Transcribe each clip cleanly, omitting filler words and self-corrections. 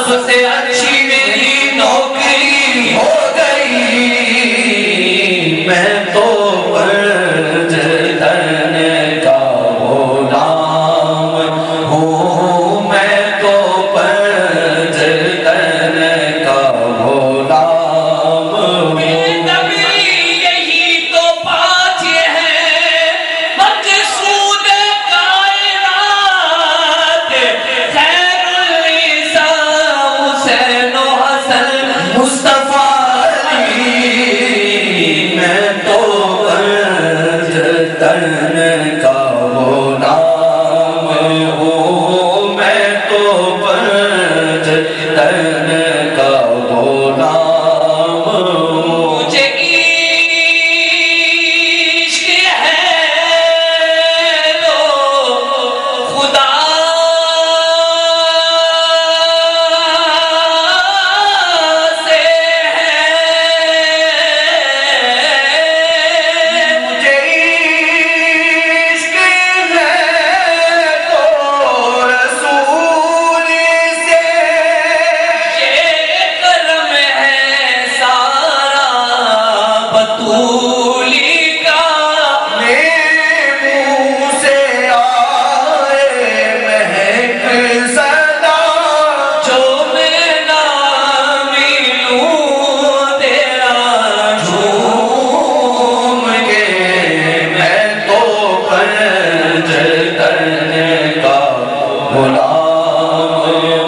سب سے اچھی میری نوکری ہو گئی، میں تو فرض کرنے کا غلام ہوں، میں تو فرض کرنے کا غلام ہوں۔ یہی تو بات ہے مقصود کائنات، خیر النساء حسین و حسن مصطفیٰ علی، میں تو فرض کرنے کا غلام ہوں، میں تو فرض کرنے کا غلام ہوں۔ مجھے عشق ہے تو خدا سے ہے، مجھے عشق ہے تو رسول سے، یہ کرم ہے سارا بطولی کا، میرے منہ سے آئے مہک صدا، جو میں نہ ملوں تیرا جھوم کے، میں تو فرض کرنے کا غلام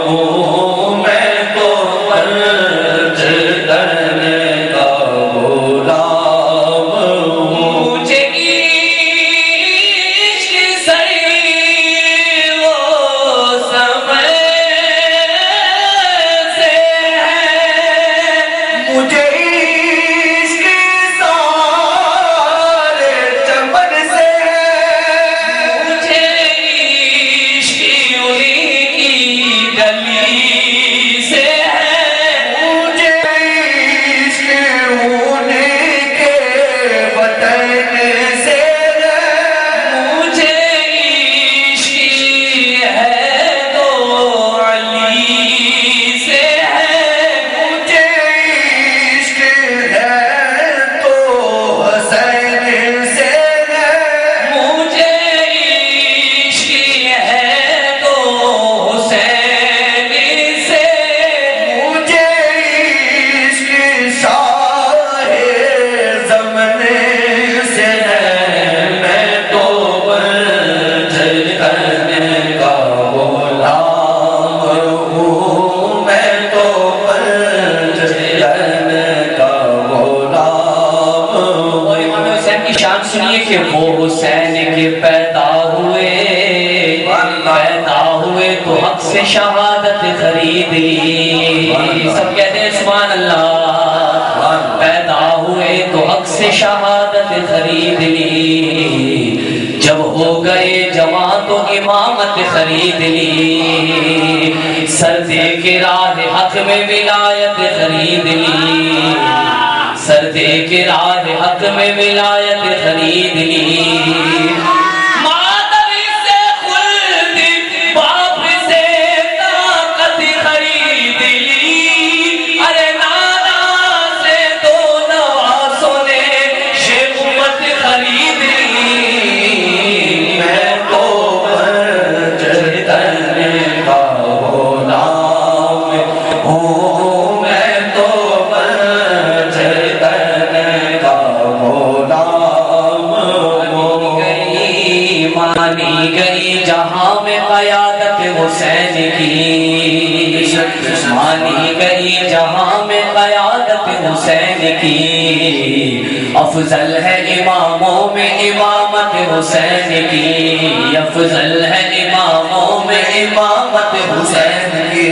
ہوں، میں تو فرض کرنے کا غلام ہوں۔ مجھے عشق صحیح وہ سمے سے ہے، مجھے عشق سارے چمن سے ہے، مجھے عشق انہی کی گلی سے ہے، مجھے عشق انہی کے وطن سے ہے، مجھے عشق ہے تو علی سے ہے، مجھے عشق ہے تو حسین سے ہے، مجھے عشق ہے تو حسین سے، مجھے عشق شاہ زمن سے ہے، میں تو فرض کرنے کا غلام ہوں، میں تو فرض کرنے کا غلام ہوں۔ اور امام حسین کی شان سنیے کہ وہ حسین کے پیدا ہوئے تو حق سے شہادت خرید لی، سب کہتے ہیں سبحان اللہ، پیدا ہوئے تو حق سے شہادت خرید لی، جب ہو گئے جوان تو امامت خرید لی، سر دے کے راہ حق میں ولایت خرید لی، سر دے کے راہ حق میں ولایت خرید لی، مادر سے خلد باپ سے طاقت خرید لی، ارے نانا سے تو نواسوں نے شیخوت خرید لی، میں تو فرض کرنے کا غلام ہوں، کی، مانی گئی جہاں میں قیادت حسین کی، افضل ہے اماموں میں امامت حسین کی، افضل ہے اماموں میں امامت حسین کی۔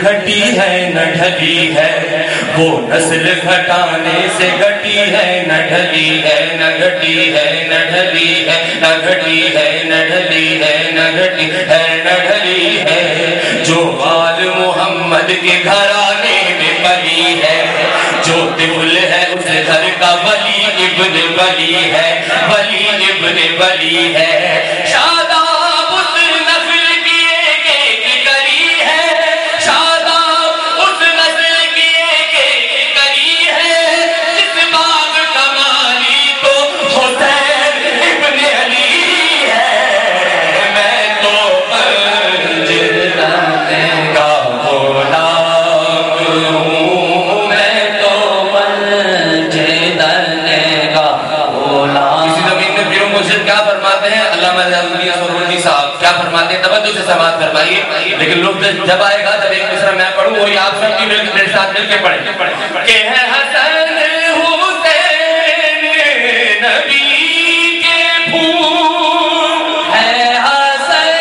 گھٹی ہے نہ ڈھلی ہے وہ نسل، گھٹانے سے گھٹی ہے نہ ڈھلی ہے، نہ گھٹی ہے نہ ڈھلی ہے، نہ گھٹی ہے نہ ڈھلی ہے، نہ گھٹی ہے نہ ڈھلی ہے، جو آل محمد کے گھرانے میں پلی ہے، جو طفل ہے اس گھر کا ولی ابن ولی ہے، ولی ابن ولی ہے، شاداب اس نسل کی ایک کری ہے، شاداب اس نسل کی ایک کری ہے، جس باغ کا مالی تو حسین ابن علی ہے، میں تو پنج تنے کا غلام ہوں، میں تو پنج تنے کا غلام۔ اسی زمین میں پیر و مرشد کیا فرماتے ہیں؟ علامہ حضرت سہروردی صاحب کیا فرماتے ہیں؟ توجہ سے سماعت فرمائیے، لیکن لوگ جب آئے گا تب ایک مصرع میں پڑھوں، وہی آپ سب کی میرے ساتھ مل کے پڑھیں کہ ہے حسن حسین نبی کے پھول، ہے حسن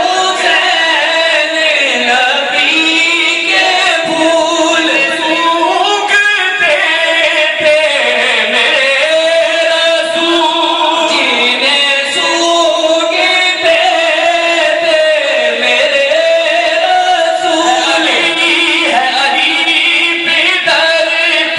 حسین نبی کے پھول، سوکھتے تھے میرے رسول، جنہیں سوکھتے تھے میرے رسول، علی ہے علی پہ در